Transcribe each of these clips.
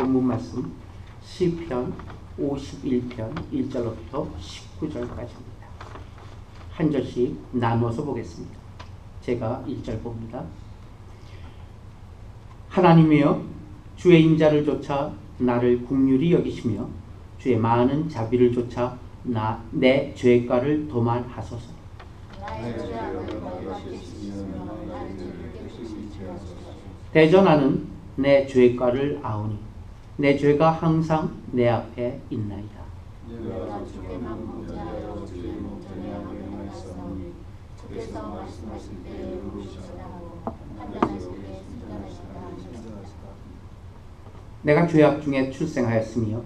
본문 말씀 시편 51편 1절부터 19절까지입니다. 한 절씩 나눠서 보겠습니다. 제가 1절 봅니다. 하나님이여, 주의 인자를 쫓아 나를 긍휼히 여기시며 주의 많은 자비를 쫓아 내 죄가를 도말하소서. 대전하는 내 죄가를 아오니 내 죄가 항상 내 앞에 있나이다. 내가 주께만 범죄하여 주의 목전에 악을 행하였사오니 주께서 말씀하실 때에 부르시라고 판단하실 때 순전하시다 하셨다. 내가 죄악 중에 출생하였으며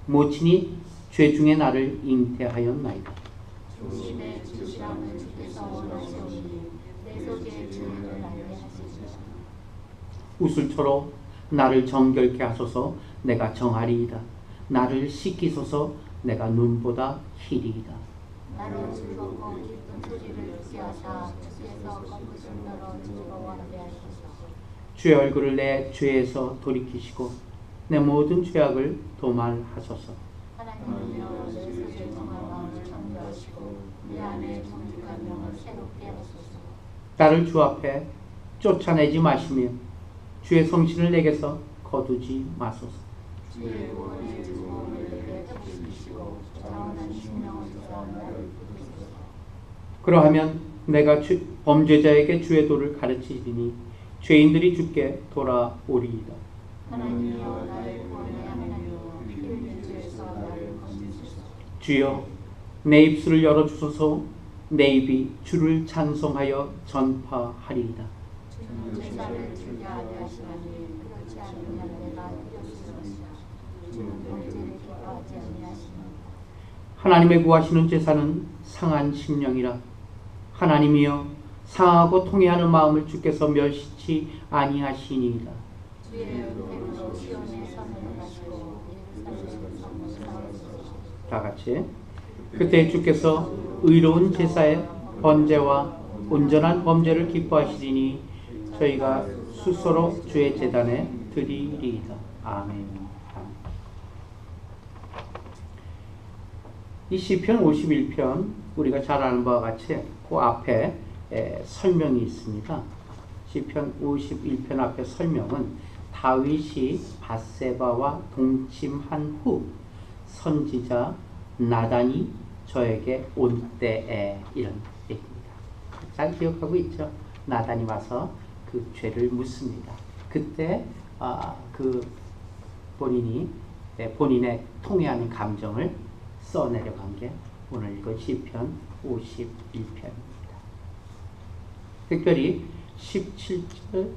모친이 죄 중에 나를 잉태하였나이다. 조심해 주시라는 주께서 원하시오니 내 속에 죄를 알게 하시리라. 우슬초로 나를 정결케 하소서. 내가 정하리이다. 나를 씻기소서. 내가 눈보다 희리이다. 나를 즐겁고 기쁜 소리를 듣게 하사 주께서 꺾으신 너로 즐거워하게 하소서. 주의 얼굴을 내 죄에서 돌이키시고 내 모든 죄악을 도말하소서. 하나님이여, 내 속에 정한 마음을 창조하시고 내 안에 정직한 명을 새롭게 하소서. 나를 주 앞에 쫓아내지 마시며 주의 성신을 내게서 거두지 마소서. 주의 구원의 주님을 내게 덮으시고 자원한 신명을 주사 나를 부르소서. 그러하면 내가 범죄자에게 주의 도를 가르치리니 죄인들이 주께 돌아오리이다. 하나님이여, 나의 구원의 하나님이여, 피 흘린 죄에서 나를 건지소서. 주여, 내 입술을 열어주소서. 내 입이 주를 찬송하여 전파하리이다. 주는 제사를 즐겨하게 하시나니 그렇지 않으면 내가 뛰어쓰러지라. 주는 범죄를 기뻐하지 아니하시나니. 하나님의 구하시는 제사는 상한 심령이라. 하나님이여, 상하고 통회하는 마음을 주께서 멸시치 아니하시니이다. 주의 은혜로 시온의 선을 하시고 예루살렘 성을 쌓으소서. 다 같이. 그때 주께서 의로운 제사의 번제와 온전한 범죄를 기뻐하시리니 저희가 수소로 주의 제단에 드리리이다. 아멘. 이 시편 51편 우리가 잘 아는 바와 같이 그 앞에 설명이 있습니다. 시편 51편 앞에 설명은 다윗이 밧세바와 동침한 후 선지자 나단이 저에게 온 때에 이런 얘기입니다. 잘 기억하고 있죠? 나단이 와서 그 죄를 묻습니다. 그때 그 본인의 통회하는 감정을 써내려간 게 오늘 읽은 시편 51편입니다. 특별히 16절,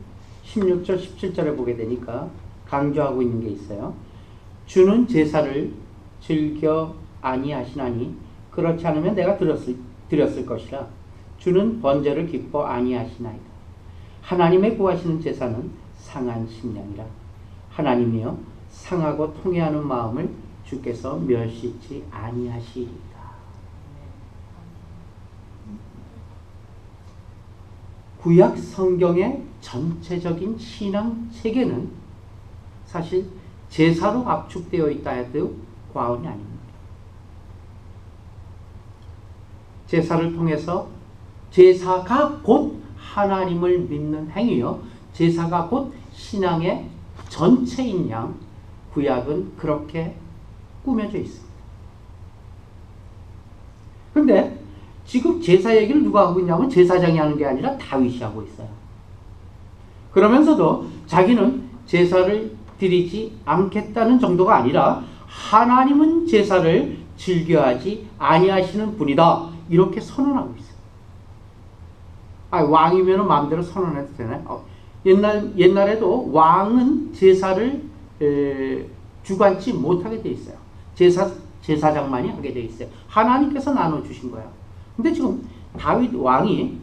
17절을 보게 되니까 강조하고 있는 게 있어요. 주는 제사를 즐겨 아니하시나니 그렇지 않으면 내가 드렸을 것이라. 주는 번제를 기뻐 아니하시나이다. 하나님의 구하시는 제사는 상한 심령이라. 하나님이여, 상하고 통회하는 마음을 주께서 멸시치 아니하시리이다. 구약 성경의 전체적인 신앙 세계는 사실 제사로 압축되어 있다 해도 과언이 아닙니다. 제사를 통해서 제사가 곧 하나님을 믿는 행위요. 제사가 곧 신앙의 전체인 양 구약은 그렇게 꾸며져 있습니다. 그런데 지금 제사 얘기를 누가 하고 있냐면 제사장이 하는 게 아니라 다윗이 하고 있어요. 그러면서도 자기는 제사를 드리지 않겠다는 정도가 아니라 하나님은 제사를 즐겨하지 아니하시는 분이다. 이렇게 선언하고 있어요. 왕이면 마음대로 선언해도 되나요? 옛날에도 왕은 제사를 주관치 못하게 돼 있어요. 제사장만이 하게 돼 있어요. 하나님께서 나눠주신 거야. 근데 지금 다윗 왕이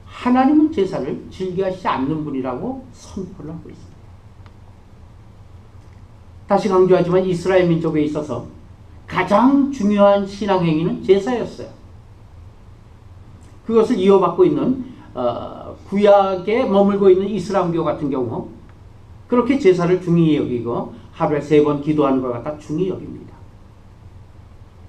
하나님은 제사를 즐겨하시지 않는 분이라고 선포를 하고 있습니다. 다시 강조하지만 이스라엘 민족에 있어서 가장 중요한 신앙행위는 제사였어요. 그것을 이어받고 있는 구약에 머물고 있는 이슬람교 같은 경우 그렇게 제사를 중히 여기고 하루에 3번 기도하는 걸 갖다 중히 여깁니다.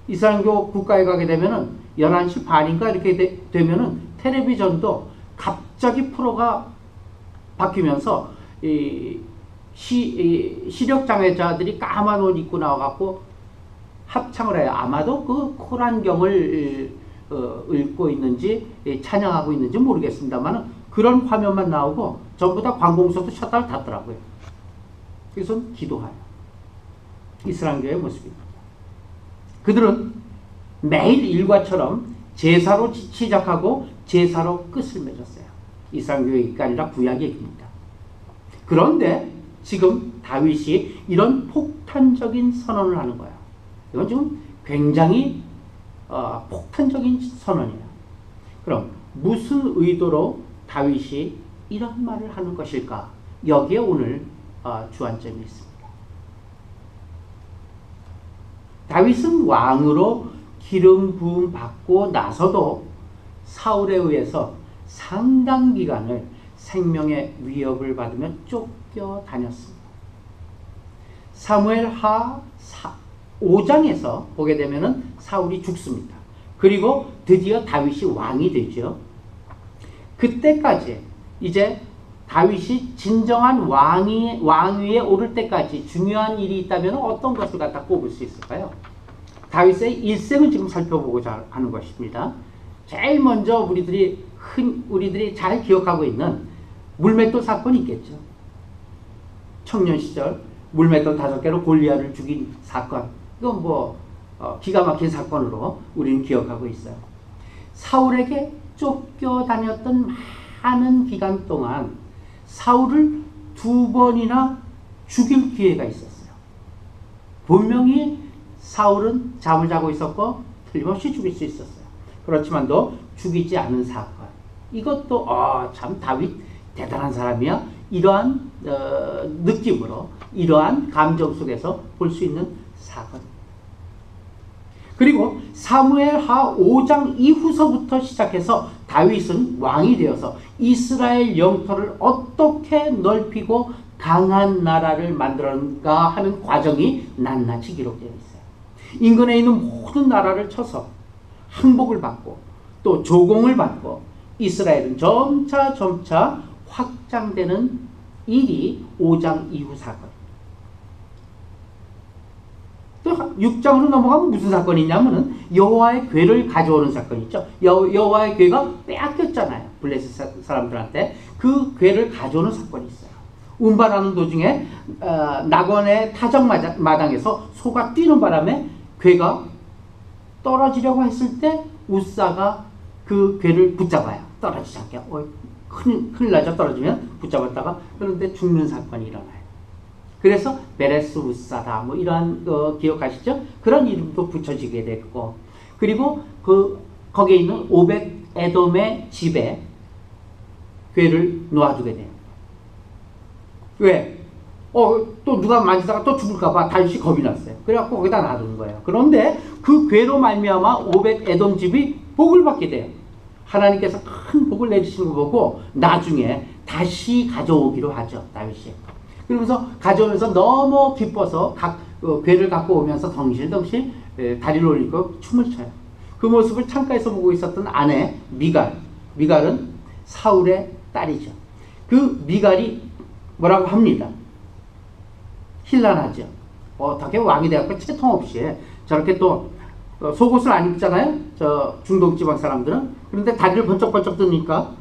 이스라엘교 국가에 가게 되면은 11시 반인가 이렇게 되면은 텔레비전도 갑자기 프로가 바뀌면서 시력장애자들이 까만 옷 입고 나와갖고 합창을 해요. 아마도 그 코란경을 읽고 있는지 찬양하고 있는지 모르겠습니다만 그런 화면만 나오고 전부 다 관공서도 셔터를 닫더라고요. 그래서 기도해요. 이스라엘교의 모습입니다. 그들은 매일 일과처럼 제사로 시작하고 제사로 끝을 맺었어요. 이스라엘 얘기가 아니라 구약 얘기입니다. 그런데 지금 다윗이 이런 폭탄적인 선언을 하는 거야. 이건 지금 굉장히 폭탄적인 선언이에요. 그럼 무슨 의도로 다윗이 이런 말을 하는 것일까? 여기에 오늘 주안점이 있습니다. 다윗은 왕으로 기름 부음 받고 나서도 사울에 의해서 상당 기간을 생명의 위협을 받으며 쫓겨다녔습니다. 사무엘하 5장에서 보게 되면은 사울이 죽습니다. 그리고 드디어 다윗이 왕이 되죠. 그때까지 이제 다윗이 진정한 왕위에 오를 때까지 중요한 일이 있다면 어떤 것을 갖다 꼽을 수 있을까요? 다윗의 일생을 지금 살펴보고자 하는 것입니다. 제일 먼저 우리들이 잘 기억하고 있는 물맷돌 사건이 있겠죠. 청년 시절 물맷돌 5개로 골리앗을 죽인 사건. 이건 기가 막힌 사건으로 우리는 기억하고 있어요. 사울에게 쫓겨다녔던 많은 기간 동안 사울을 2번이나 죽일 기회가 있었어요. 분명히 사울은 잠을 자고 있었고 틀림없이 죽일 수 있었어요. 그렇지만도 죽이지 않은 사건. 이것도 참 다윗 대단한 사람이야. 이러한 느낌으로 이러한 감정 속에서 볼 수 있는 사건입니다. 그리고 사무엘하 5장 이후서부터 시작해서 다윗은 왕이 되어서 이스라엘 영토를 어떻게 넓히고 강한 나라를 만들었는가 하는 과정이 낱낱이 기록되어 있어요. 인근에 있는 모든 나라를 쳐서 항복을 받고 또 조공을 받고 이스라엘은 점차 확장되는 일이 5장 이후 사건. 또 6장으로 넘어가면 무슨 사건이 있냐면은 여호와의 궤를 가져오는 사건이 있죠. 여호와의 궤가 빼앗겼잖아요. 블레셋 사람들한테. 그 궤를 가져오는 사건이 있어요. 운반하는 도중에 낙원의 타작마당에서 소가 뛰는 바람에 궤가 떨어지려고 했을 때 우사가 그 궤를 붙잡아요. 떨어지지 않게. 큰일 나죠. 떨어지면 붙잡았다가. 그런데 죽는 사건이 일어나요. 그래서 베레스 우사다 이러한 기억하시죠? 그런 이름도 붙여지게 됐고, 그리고 거기에 있는 오벳 에돔의 집에 궤를 놓아두게 돼요. 왜? 또 누가 만지다가 또 죽을까봐 다윗이 겁이 났어요. 그래갖고 거기다 놔두는 거예요. 그런데 그 궤로 말미암아 오벳 에돔 집이 복을 받게 돼요. 하나님께서 큰 복을 내리시는 거 보고 나중에 다시 가져오기로 하죠. 다윗이. 그러면서 가져오면서 너무 기뻐서 궤를 갖고 오면서 덩실덩실 다리를 올리고 춤을 춰요. 그 모습을 창가에서 보고 있었던 아내 미갈은 사울의 딸이죠. 그 미갈이 뭐라고 합니다. 힐난하죠. 어떻게 왕이 돼갖고 채통 없이 저렇게 또 속옷을 안 입잖아요. 저 중동지방 사람들은. 그런데 다리를 번쩍번쩍 드니까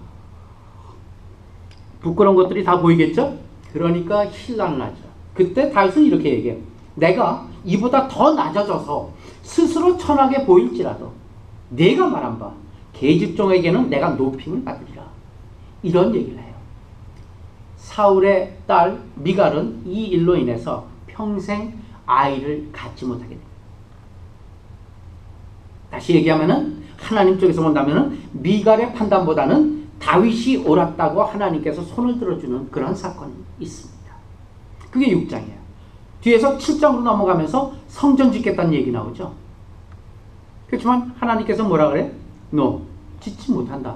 부끄러운 것들이 다 보이겠죠. 그러니까 힐난을 하죠. 그때 다윗은 이렇게 얘기해요. 내가 이보다 더 낮아져서 스스로 천하게 보일지라도 내가 말한 바 계집종에게는 내가 높임을 받으리라. 이런 얘기를 해요. 사울의 딸 미갈은 이 일로 인해서 평생 아이를 갖지 못하게 됩니다. 다시 얘기하면은 하나님 쪽에서 본다면은 미갈의 판단보다는 다윗이 옳았다고 하나님께서 손을 들어주는 그런 사건이 있습니다. 그게 6장이에요. 뒤에서 7장으로 넘어가면서 성전 짓겠다는 얘기 나오죠. 그렇지만 하나님께서 뭐라 그래? 너 짓지 못한다.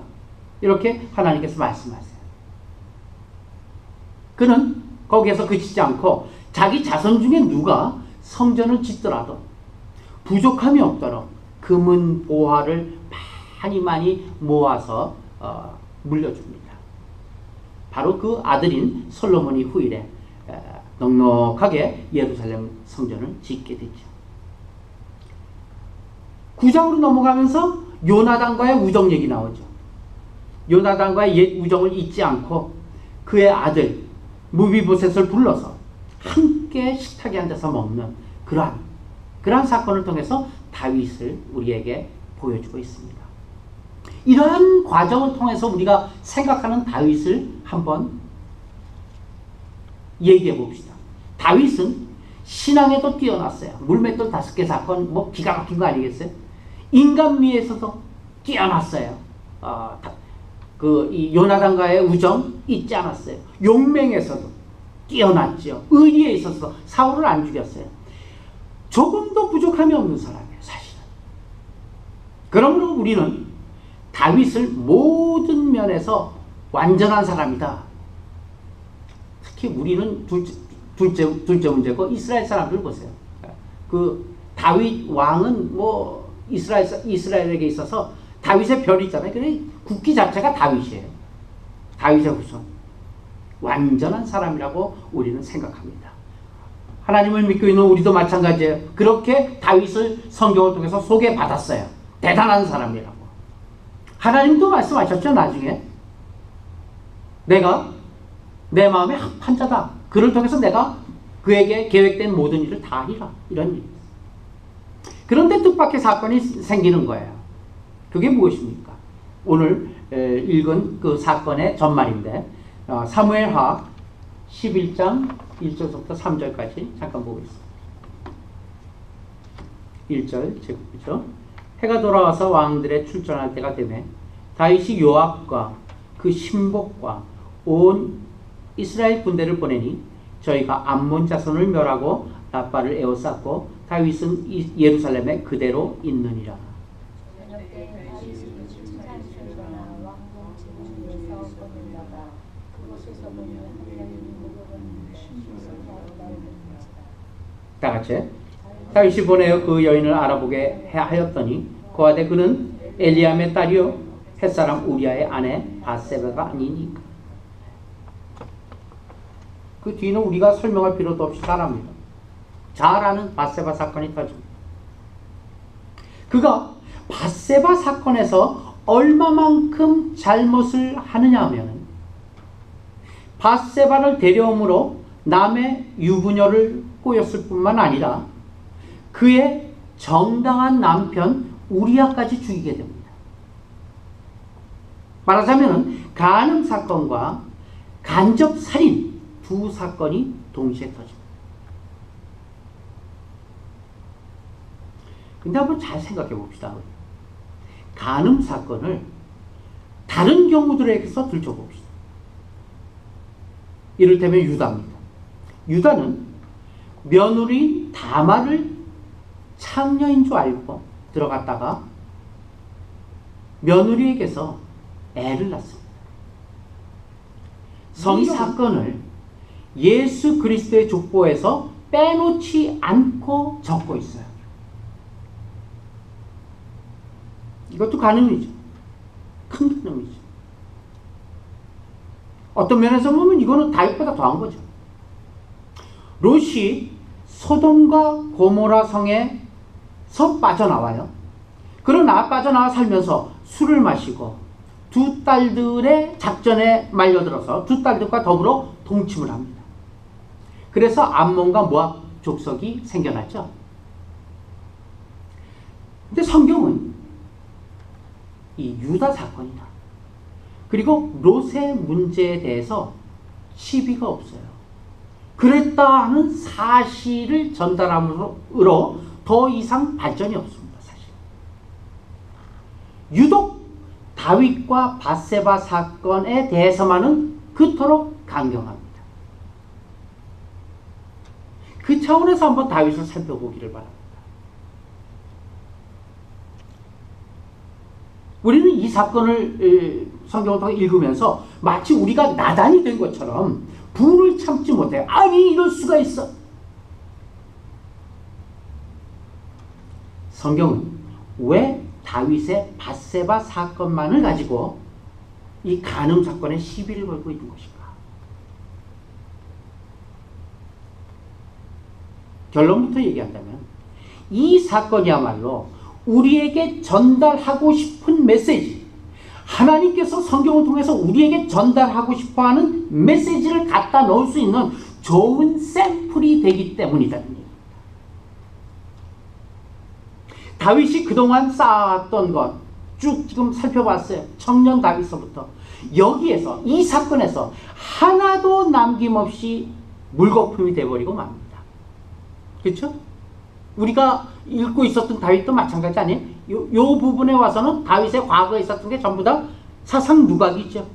이렇게 하나님께서 말씀하세요. 그는 거기에서 그치지 않고 자기 자손 중에 누가 성전을 짓더라도 부족함이 없도록 금은 보화를 많이 모아서 물려줍니다. 바로 그 아들인 솔로몬이 후일에 넉넉하게 예루살렘 성전을 짓게 되죠. 9장으로 넘어가면서 요나단과의 우정 얘기 나오죠. 요나단과의 옛 우정을 잊지 않고 그의 아들 무비보셋을 불러서 함께 식탁에 앉아서 먹는 그러한 사건을 통해서 다윗을 우리에게 보여주고 있습니다. 이러한 과정을 통해서 우리가 생각하는 다윗을 한번 얘기해 봅시다. 다윗은 신앙에도 뛰어났어요. 물맷돌 5개 사건 뭐 기가 막힌 거 아니겠어요? 인간미에서도 뛰어났어요. 이 요나단과의 우정 잊지 않았어요. 용맹에서도 뛰어났죠. 의리에 있어서 사울을 안 죽였어요. 조금도 부족함이 없는 사람이에요, 사실은. 그러므로 우리는 다윗을 모든 면에서 완전한 사람이다. 특히 우리는 둘째 문제고, 이스라엘 사람들 보세요. 그 다윗 왕은 뭐 이스라엘에게 있어서 다윗의 별이 있잖아요. 근데 국기 자체가 다윗이에요. 다윗의 후손. 완전한 사람이라고 우리는 생각합니다. 하나님을 믿고 있는 우리도 마찬가지예요. 그렇게 다윗을 성경을 통해서 소개받았어요. 대단한 사람이라고. 하나님도 말씀하셨죠. 나중에 내가 내 마음에 합한 자다. 그를 통해서 내가 그에게 계획된 모든 일을 다 하리라. 이런 일이 있어요. 그런데 뜻밖의 사건이 생기는 거예요. 그게 무엇입니까? 오늘 읽은 그 사건의 전말인데 사무엘하 11장 1절부터 3절까지 잠깐 보겠습니다. 1절 제국이죠. 해가 돌아와서 왕들의 출전할 때가 되매 다윗이 요압과 그 신복과 온 이스라엘 군대를 보내니 저희가 암몬 자손을 멸하고 라빠를 에워쌌고 다윗은 예루살렘에 그대로 있느니라. 다 같이 다윗이 보내어 그 여인을 알아보게 하였더니 그와대 그는 엘리암의 딸이요 햇사람 우리아의 아내 바세바가 아니니까. 그 뒤는 우리가 설명할 필요도 없이 잘 압니다. 잘 아는 바세바 사건이 터집니다. 그가 바세바 사건에서 얼마만큼 잘못을 하느냐 하면 바세바를 데려옴으로 남의 유부녀를 꼬였을 뿐만 아니라 그의 정당한 남편 우리아까지 죽이게 됩니다. 말하자면 간음 사건과 간접 살인 두 사건이 동시에 터집니다. 근데 한번 잘 생각해 봅시다. 간음 사건을 다른 경우들에게서 들춰봅시다. 이를테면 유다입니다. 유다는 며느리 다말을 창녀인 줄 알고 들어갔다가 며느리에게서 애를 낳습니다. 이 사건을 예수 그리스도의 족보에서 빼놓지 않고 적고 있어요. 이것도 간음이죠. 큰 간음이죠. 어떤 면에서 보면 이거는 다윗보다 더한 거죠. 롯이 소돔과 고모라 성에서 빠져나와요. 그러나 빠져나와 살면서 술을 마시고 두 딸들의 작전에 말려들어서 두 딸들과 더불어 동침을 합니다. 그래서 암몬과 모압 족속이 생겨났죠. 근데 성경은 이 유다 사건이다. 그리고 롯의 문제에 대해서 시비가 없어요. 그랬다 하는 사실을 전달함으로 더 이상 발전이 없습니다. 사실. 유독 다윗과 바세바 사건에 대해서만은 그토록 강경합니다. 그 차원에서 한번 다윗을 살펴보기를 바랍니다. 우리는 이 사건을 성경을 통해 읽으면서 마치 우리가 나단이 된 것처럼 분을 참지 못해요. 아니 이럴 수가 있어. 성경은 왜 다윗의 밧세바 사건만을 가지고 이 간음 사건에 시비를 걸고 있는 것인가? 결론부터 얘기한다면 이 사건이야말로 우리에게 전달하고 싶은 메시지, 하나님께서 성경을 통해서 우리에게 전달하고 싶어하는 메시지를 갖다 넣을 수 있는 좋은 샘플이 되기 때문이라는 얘기입니다. 다윗이 그동안 쌓아왔던 것 쭉 지금 살펴봤어요. 청년 다윗서부터 여기에서 이 사건에서 하나도 남김없이 물거품이 돼버리고 맙니다. 그렇죠? 우리가 읽고 있었던 다윗도 마찬가지 아니에요? 요 부분에 와서는 다윗의 과거에 있었던 게 전부 다 사상 누각이죠.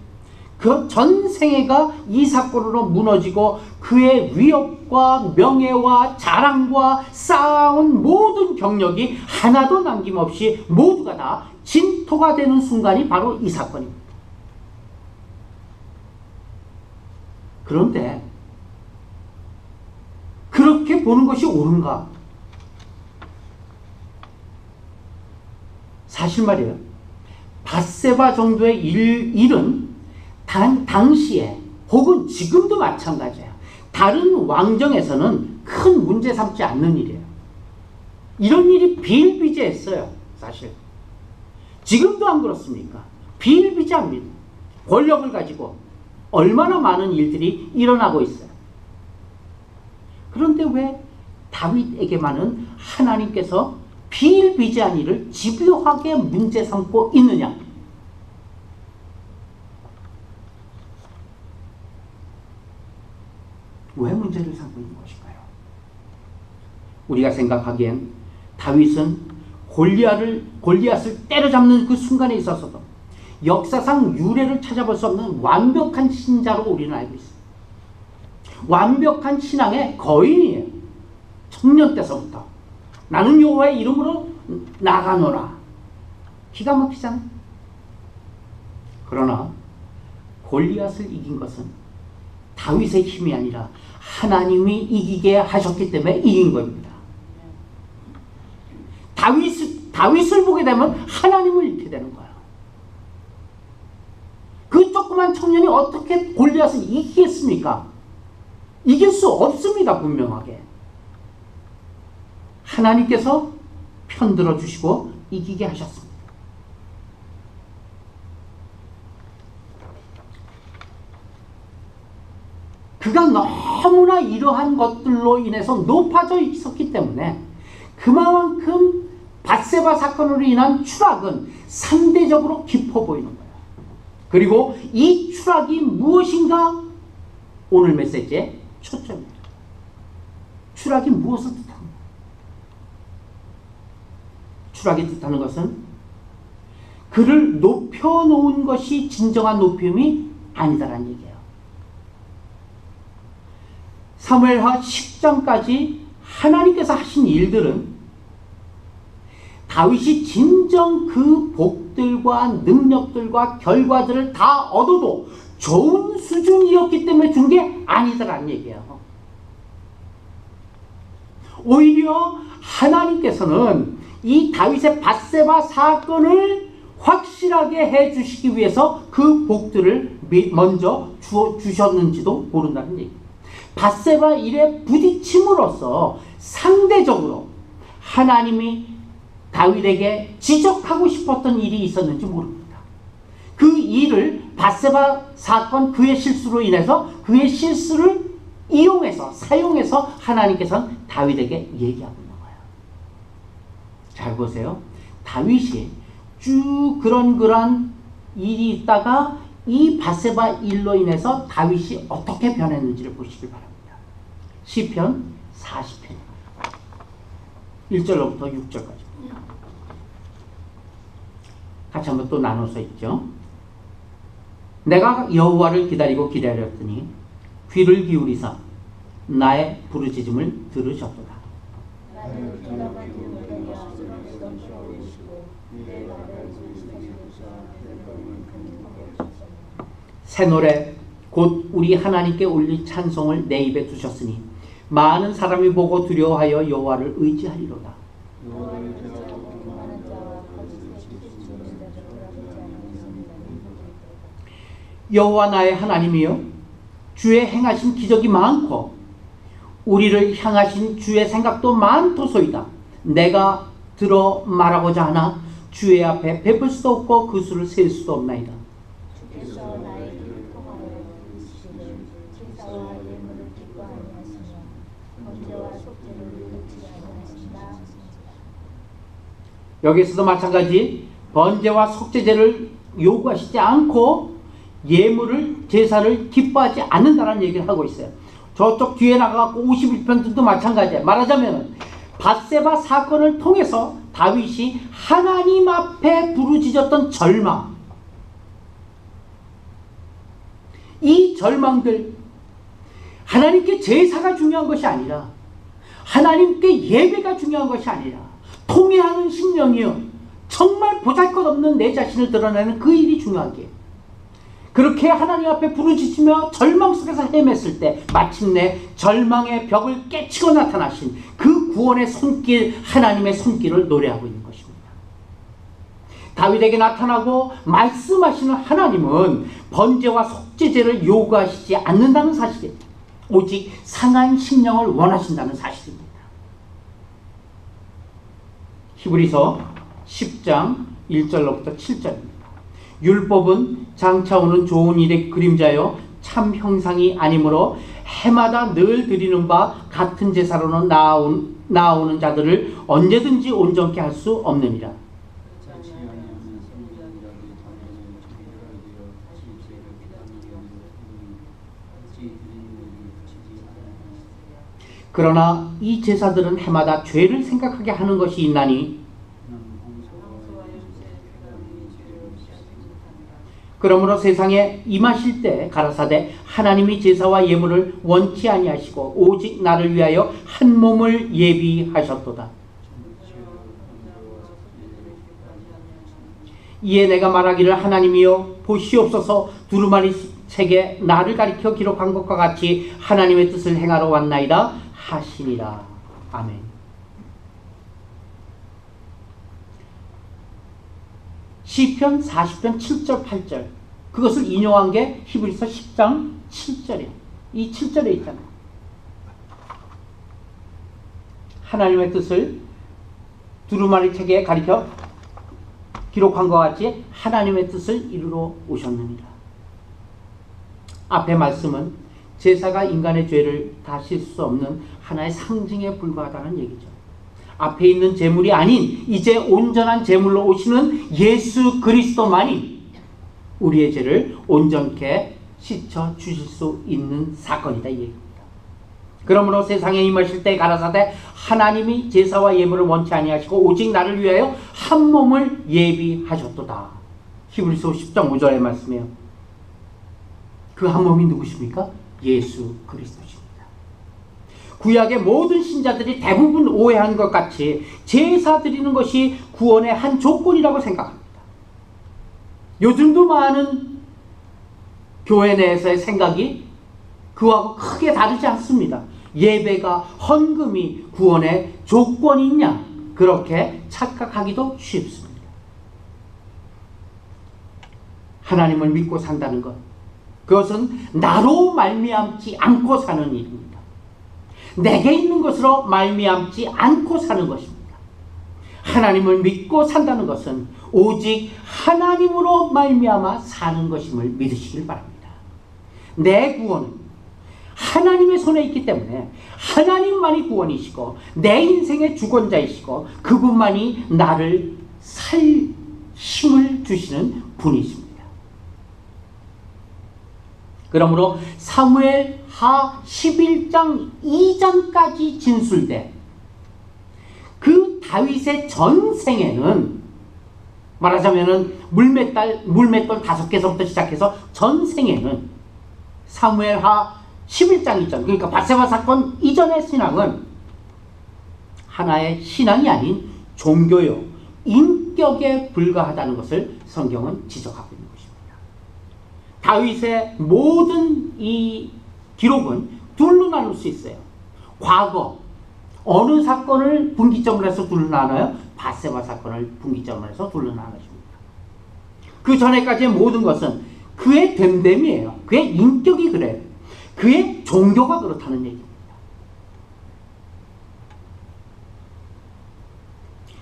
그 전 생애가 이 사건으로 무너지고 그의 위협과 명예와 자랑과 쌓아온 모든 경력이 하나도 남김없이 모두가 다 진토가 되는 순간이 바로 이 사건입니다. 그런데 그렇게 보는 것이 옳은가? 사실 말이에요. 밧세바 정도의 일은 당시에 혹은 지금도 마찬가지예요. 다른 왕정에서는 큰 문제 삼지 않는 일이에요. 이런 일이 비일비재했어요. 사실. 지금도 안 그렇습니까? 비일비재합니다. 권력을 가지고 얼마나 많은 일들이 일어나고 있어요. 그런데 왜 다윗에게만은 하나님께서 비일비재한 일을 집요하게 문제 삼고 있느냐? 왜 문제를 삼고 있는 것일까요? 우리가 생각하기엔 다윗은 골리앗을 때려잡는 그 순간에 있어서도 역사상 유례를 찾아볼 수 없는 완벽한 신자로 우리는 알고 있습니다. 완벽한 신앙의 거인이에요. 청년 때서부터 나는 여호와의 이름으로 나가노라. 기가 막히잖아요. 그러나 골리앗을 이긴 것은 다윗의 힘이 아니라 하나님이 이기게 하셨기 때문에 이긴 겁니다. 다윗을 보게 되면 하나님을 잃게 되는 거예요. 그 조그만 청년이 어떻게 골리앗을 이기겠습니까? 이길 수 없습니다. 분명하게. 하나님께서 편들어 주시고 이기게 하셨습니다. 그가 너무나 이러한 것들로 인해서 높아져 있었기 때문에 그만큼 밧세바 사건으로 인한 추락은 상대적으로 깊어 보이는 거예요. 그리고 이 추락이 무엇인가? 오늘 메시지의 초점입니다. 추락이 무엇을 뜻합니까? 추락이 뜻하는 것은 그를 높여놓은 것이 진정한 높임이 아니다라는 얘기예요. 사무엘하 10장까지 하나님께서 하신 일들은 다윗이 진정 그 복들과 능력들과 결과들을 다 얻어도 좋은 수준이었기 때문에 준 게 아니다라는 얘기예요. 오히려 하나님께서는 이 다윗의 밧세바 사건을 확실하게 해주시기 위해서 그 복들을 먼저 주셨는지도 모른다는 얘기입니다. 밧세바 일에 부딪힘으로써 상대적으로 하나님이 다윗에게 지적하고 싶었던 일이 있었는지 모릅니다. 그 일을 밧세바 사건 그의 실수로 인해서 그의 실수를 이용해서 사용해서 하나님께서는 다윗에게 얘기하고 있는 거예요. 잘 보세요. 다윗이 쭉 그런 일이 있다가 이 밧세바 일로 인해서 다윗이 어떻게 변했는지를 보시길 바랍니다. 시편 40편 1절로부터 6절까지 같이 한번 또 나눠서 읽죠. 내가 여호와를 기다렸더니 귀를 기울이사 나의 부르짖음을 들으셨도다. 새 노래 곧 우리 하나님께 올릴 찬송을 내 입에 두셨으니 많은 사람이 보고 두려워하여 여호와를 의지하리로다. 여호와 나의 하나님이여, 주의 행하신 기적이 많고 우리를 향하신 주의 생각도 많도소이다. 내가 들어 말하고자 하나 주의 앞에 베풀 수도 없고 그 수를 셀 수도 없나이다. 주께서 나의 길을 통하여 이르시기를 제사와 예물을 기뻐하니 하시며 번제와 속죄를 그치지 아니하신다. 여기에서도 마찬가지 번제와 속죄제를 요구하시지 않고 예물을 제사를 기뻐하지 않는다는 얘기를 하고 있어요. 저쪽 뒤에 나가고 51편들도 마찬가지예요. 말하자면 밧세바 사건을 통해서 다윗이 하나님 앞에 부르짖었던 절망, 이 절망들, 하나님께 제사가 중요한 것이 아니라 하나님께 예배가 중요한 것이 아니라 통회하는 심령이요, 정말 보잘것없는 내 자신을 드러내는 그 일이 중요한 게, 그렇게 하나님 앞에 부르짖으며 절망 속에서 헤맸을 때 마침내 절망의 벽을 깨치고 나타나신 그 구원의 손길, 하나님의 손길을 노래하고 있는 것입니다. 다윗에게 나타나고 말씀하시는 하나님은 번제와 속죄제를 요구하시지 않는다는 사실입니다. 오직 상한 심령을 원하신다는 사실입니다. 히브리서 10장 1절로부터 7절입니다. 율법은 장차 오는 좋은 일의 그림자요 참 형상이 아니므로 해마다 늘 드리는 바 같은 제사로는 나아오는 자들을 언제든지 온전케 할 수 없느니라. 그러나 이 제사들은 해마다 죄를 생각하게 하는 것이 있나니, 그러므로 세상에 임하실 때 가라사대 하나님이 제사와 예물을 원치 아니하시고 오직 나를 위하여 한 몸을 예비하셨도다. 이에 내가 말하기를 하나님이여 보시옵소서, 두루마리 책에 나를 가리켜 기록한 것과 같이 하나님의 뜻을 행하러 왔나이다 하시니라. 아멘. 시편 40편 7절 8절, 그것을 인용한 게 히브리서 10장 7절이에요. 이 7절에 있잖아요. 하나님의 뜻을 두루마리 책에 가리켜 기록한 것 같이 하나님의 뜻을 이루러 오셨느니라. 앞의 말씀은 제사가 인간의 죄를 다 씻을 수 없는 하나의 상징에 불과하다는 얘기죠. 앞에 있는 제물이 아닌 이제 온전한 제물로 오시는 예수 그리스도만이 우리의 죄를 온전케 씻어 주실 수 있는 사건이다, 이 얘기입니다. 그러므로 세상에 임하실 때 가라사대 하나님이 제사와 예물을 원치 아니하시고 오직 나를 위하여 한 몸을 예비하셨도다. 히브리서 10장 5절의 말씀이에요. 그 한 몸이 누구십니까? 예수 그리스도십니다. 구약의 모든 신자들이 대부분 오해한 것 같이 제사 드리는 것이 구원의 한 조건이라고 생각합니다. 요즘도 많은 교회 내에서의 생각이 그와 크게 다르지 않습니다. 예배가, 헌금이 구원의 조건이냐, 그렇게 착각하기도 쉽습니다. 하나님을 믿고 산다는 것, 그것은 나로 말미암지 않고 사는 일입니다. 내게 있는 것으로 말미암지 않고 사는 것입니다. 하나님을 믿고 산다는 것은 오직 하나님으로 말미암아 사는 것임을 믿으시길 바랍니다. 내 구원은 하나님의 손에 있기 때문에 하나님만이 구원이시고 내 인생의 주권자이시고 그분만이 나를 살 힘을 주시는 분이십니다. 그러므로 사무엘하 11장 이전까지 진술된 그 다윗의 전생에는, 말하자면은 물맷돌 5개서부터 시작해서 전생에는 사무엘하 11장 이전, 그러니까 밧세바 사건 이전의 신앙은 하나의 신앙이 아닌 종교요, 인격에 불과하다는 것을 성경은 지적하고 있는 것입니다. 다윗의 모든 이 기록은 둘로 나눌 수 있어요. 과거, 어느 사건을 분기점으로 해서 둘로 나눠요? 밧세바 사건을 분기점으로 해서 둘로 나눠줍니다. 그 전에까지의 모든 것은 그의 됨됨이에요. 그의 인격이 그래요. 그의 종교가 그렇다는 얘기입니다.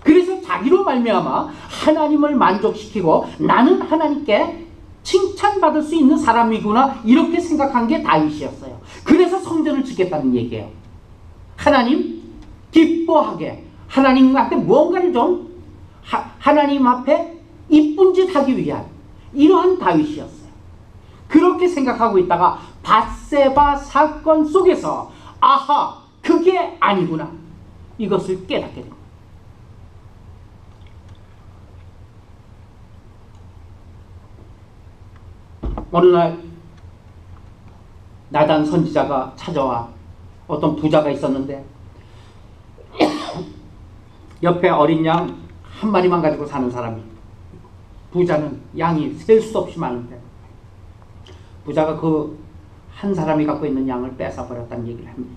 그래서 자기로 말미암아 하나님을 만족시키고 나는 하나님께 칭찬받을 수 있는 사람이구나 이렇게 생각한 게 다윗이었어요. 그래서 성전을 짓겠다는 얘기예요. 하나님 기뻐하게 하나님한테 무언가를 좀 하나님 앞에 이쁜 짓 하기 위한 이러한 다윗이었어요. 그렇게 생각하고 있다가 밧세바 사건 속에서 아하 그게 아니구나 이것을 깨닫게 됩니다. 어느 날 나단 선지자가 찾아와 어떤 부자가 있었는데 옆에 어린 양 한 마리만 가지고 사는 사람이 부자는 양이 셀 수 없이 많은데 부자가 그 한 사람이 갖고 있는 양을 뺏어버렸다는 얘기를 합니다.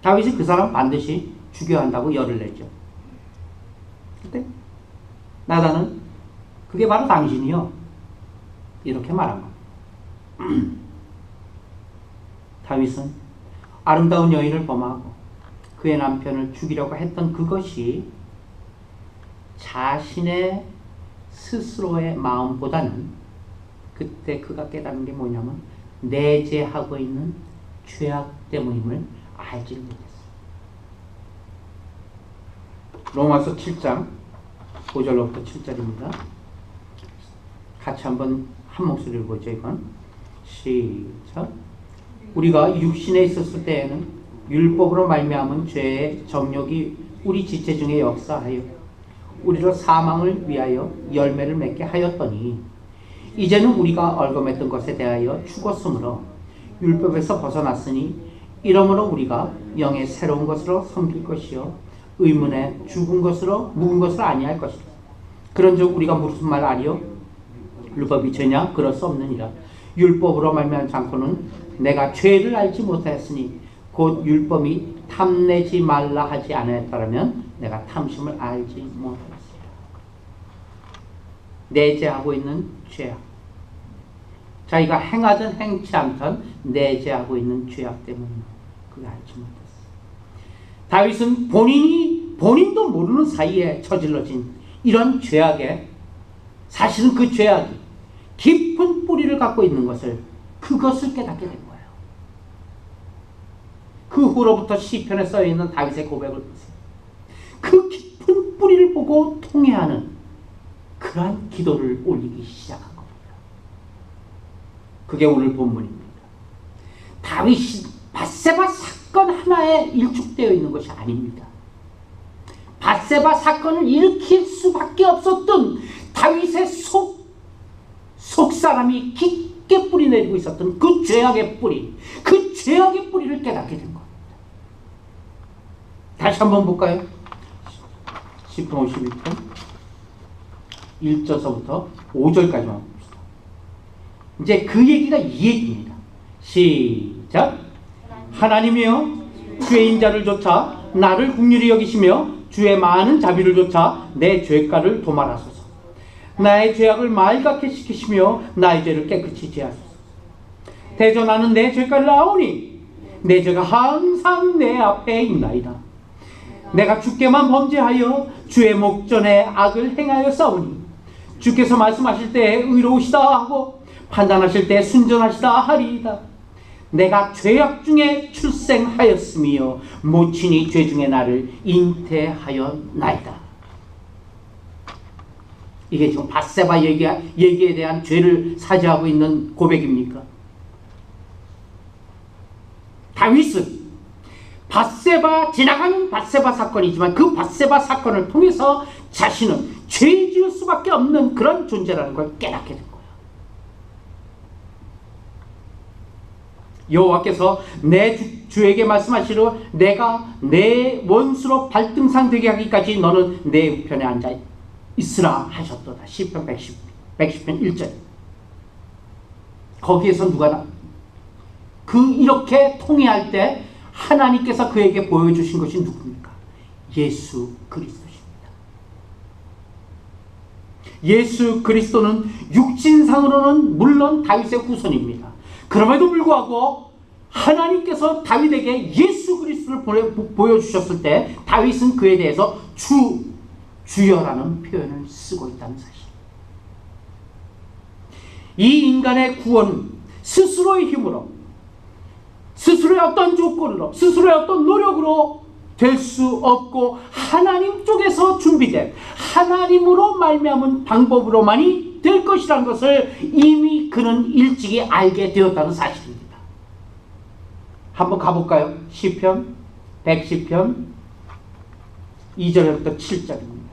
다윗이 그 사람 반드시 죽여야 한다고 열을 내죠. 그때 나단은 그게 바로 당신이요 이렇게 말한 겁니다. 다윗은 아름다운 여인을 범하고 그의 남편을 죽이려고 했던 그것이 자신의 스스로의 마음보다는 그때 그가 깨달은 게 뭐냐면 내재하고 있는 죄악 때문임을 알지를 못했어요. 로마서 7장 5절로부터 7절입니다. 같이 한번 한 목소리를 보죠. 이건 시작. 우리가 육신에 있었을 때에는 율법으로 말미암은 죄의 정욕이 우리 지체 중에 역사하여 우리로 사망을 위하여 열매를 맺게 하였더니 이제는 우리가 얽어맸던 것에 대하여 죽었으므로 율법에서 벗어났으니 이러므로 우리가 영의 새로운 것으로 섬길 것이요 의문에 죽은 것으로 묵은 것을 아니할 것이다. 그런즉 우리가 무슨 말 아니요 율법이 죄냐? 그럴 수 없느니라. 율법으로 말미암지 않고는 내가 죄를 알지 못하였으니 곧 율법이 탐내지 말라 하지 않았더라면 내가 탐심을 알지 못하였으리라. 내재하고 있는 죄악. 자기가 행하든 행치 않든 내재하고 있는 죄악 때문에 그걸 알지 못했어요. 다윗은 본인도 모르는 사이에 저질러진 이런 죄악에 사실은 그 죄악이 깊은 뿌리를 갖고 있는 그것을 깨닫게 된 거예요. 그 후로부터 시편에 써있는 다윗의 고백을 보세요. 그 깊은 뿌리를 보고 통회하는 그러한 기도를 올리기 시작한 겁니다. 그게 오늘 본문입니다. 다윗이 밧세바 사건 하나에 일축되어 있는 것이 아닙니다. 밧세바 사건을 일으킬 수밖에 없었던 다윗의 속사람이 깊게 뿌리내리고 있었던 그 죄악의 뿌리를 깨닫게 된 겁니다. 다시 한번 볼까요? 시편 51편 1절서부터 5절까지만 봅시다. 이제 그 얘기가 이 얘기입니다. 시작. 하나님이여 주의 인자를 좇아 나를 긍휼히 여기시며 주의 많은 자비를 좇아 내 죄가를 도말하소서. 나의 죄악을 말갛게 시키시며 나의 죄를 깨끗이 제하소서. 대전하는 내 죄가를 아오니 내 죄가 항상 내 앞에 있나이다. 내가 주께만 범죄하여 주의 목전에 악을 행하여 싸우니 주께서 말씀하실 때 의로우시다 하고 판단하실 때 순전하시다 하리이다. 내가 죄악 중에 출생하였으며 모친이 죄 중에 나를 잉태하였나이다. 이게 지금 밧세바 얘기에 대한 죄를 사죄하고 있는 고백입니까? 다윗은 지나가는 밧세바 사건이지만 그 밧세바 사건을 통해서 자신은 죄 지을 수밖에 없는 그런 존재라는 걸 깨닫게 된 거예요. 여호와께서 내 주에게 말씀하시러 내가 내 원수로 발등상 되게 하기까지 너는 내 우편에 앉아 있으라 하셨도다. 시편 110편 1절. 거기에서 이렇게 통회할 때 하나님께서 그에게 보여주신 것이 누굽니까? 예수 그리스도십니다. 예수 그리스도는 육신상으로는 물론 다윗의 후손입니다. 그럼에도 불구하고 하나님께서 다윗에게 예수 그리스도를 보여주셨을 때 다윗은 그에 대해서 주여라는 표현을 쓰고 있다는 사실. 이 인간의 구원은 스스로의 힘으로, 스스로의 어떤 조건으로, 스스로의 어떤 노력으로 될 수 없고 하나님 쪽에서 준비된 하나님으로 말미암은 방법으로만이 될 것이라는 것을 이미 그는 일찍이 알게 되었다는 사실입니다. 한번 가볼까요? 시편 110편 2절부터 7절입니다.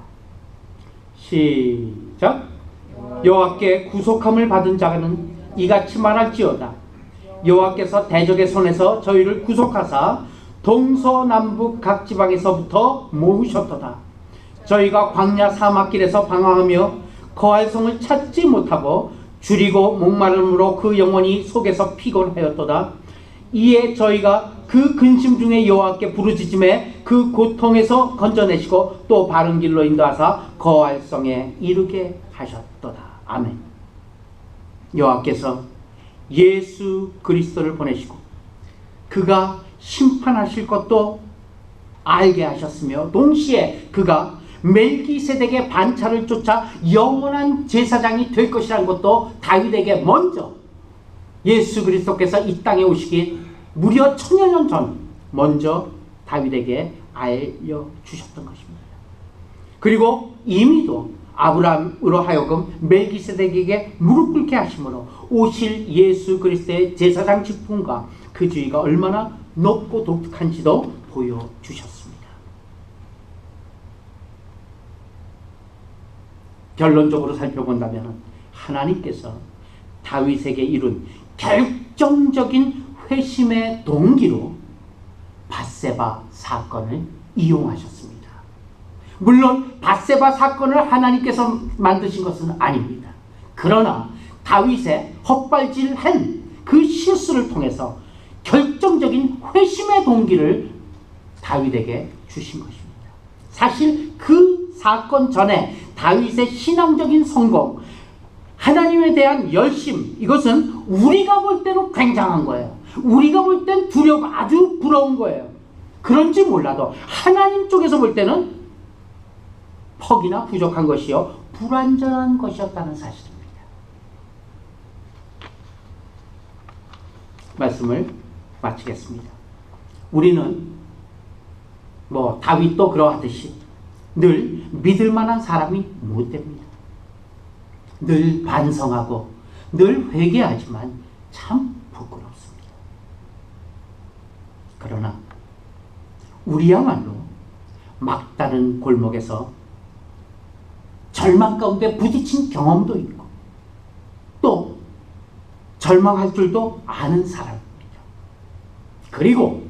시작. 여호와께 구속함을 받은 자는 이같이 말할지어다. 여호와께서 대적의 손에서 저희를 구속하사 동서남북 각 지방에서부터 모으셨도다. 저희가 광야 사막길에서 방황하며 거할 성을 찾지 못하고 줄이고 목마름으로 그 영혼이 속에서 피곤하였도다. 이에 저희가 그 근심 중에 여호와께 부르짖음에 그 고통에서 건져내시고 또 바른 길로 인도하사 거할 성에 이르게 하셨도다. 아멘. 여호와께서 예수 그리스도를 보내시고 그가 심판하실 것도 알게 하셨으며 동시에 그가 멜기세덱의 반차를 쫓아 영원한 제사장이 될 것이라는 것도 다윗에게 먼저 예수 그리스도께서 이 땅에 오시기 무려 1000여 년 전 먼저 다윗에게 알려주셨던 것입니다. 그리고 이미도 아브라함으로 하여금 멜기세덱에게 무릎 꿇게 하심으로 오실 예수 그리스도의 제사장 직분과 그 지위가 얼마나 높고 독특한지도 보여주셨습니다. 결론적으로 살펴본다면 하나님께서 다윗에게 이룬 결정적인 회심의 동기로 밧세바 사건을 이용하셨습니다. 물론 밧세바 사건을 하나님께서 만드신 것은 아닙니다. 그러나 다윗의 헛발질한 그 실수를 통해서 결정적인 회심의 동기를 다윗에게 주신 것입니다. 사실 그 사건 전에 다윗의 신앙적인 성공, 하나님에 대한 열심, 이것은 우리가 볼 때는 굉장한 거예요. 우리가 볼 땐 두렵고 아주 부러운 거예요. 그런지 몰라도 하나님 쪽에서 볼 때는 퍽이나 부족한 것이요 불완전한 것이었다는 사실입니다. 말씀을 마치겠습니다. 우리는 다윗도 그러하듯이 늘 믿을 만한 사람이 못 됩니다. 늘 반성하고 늘 회개하지만 참 부끄럽습니다. 그러나 우리야말로 막다른 골목에서 절망 가운데 부딪힌 경험도 있고 또 절망할 줄도 아는 사람입니다. 그리고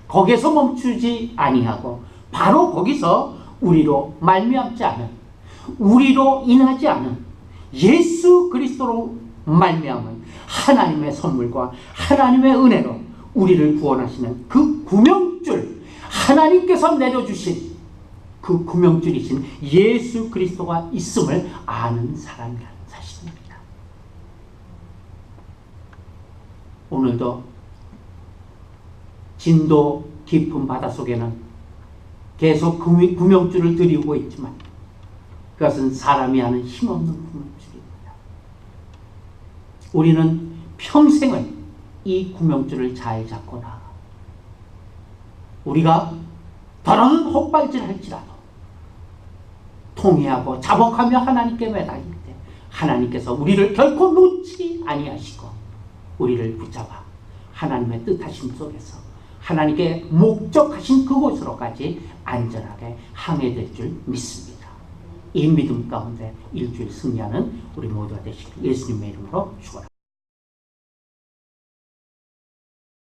거기에서 멈추지 아니하고 바로 거기서 우리로 말미암지 않은, 우리로 인하지 않은 예수 그리스도로 말미암은 하나님의 선물과 하나님의 은혜로 우리를 구원하시는 그 구명줄, 하나님께서 내려주신 그 구명줄이신 예수 그리스도가 있음을 아는 사람이라는 사실입니다. 오늘도 진도 깊은 바닷속에는 계속 구명줄을 들이고 있지만 그것은 사람이 하는 힘없는 구명줄입니다. 우리는 평생을 이 구명줄을 잘 잡고 나가 우리가 더러운 헛발질 할지라도 통회하고 자복하며 하나님께 매달릴 때 하나님께서 우리를 결코 놓지 아니하시고 우리를 붙잡아 하나님의 뜻하심 속에서 하나님께 목적하신 그곳으로까지 안전하게 항해될 줄 믿습니다. 이 믿음 가운데 일주일 승리하는 우리 모두가 되시길 예수님의 이름으로 축원합니다.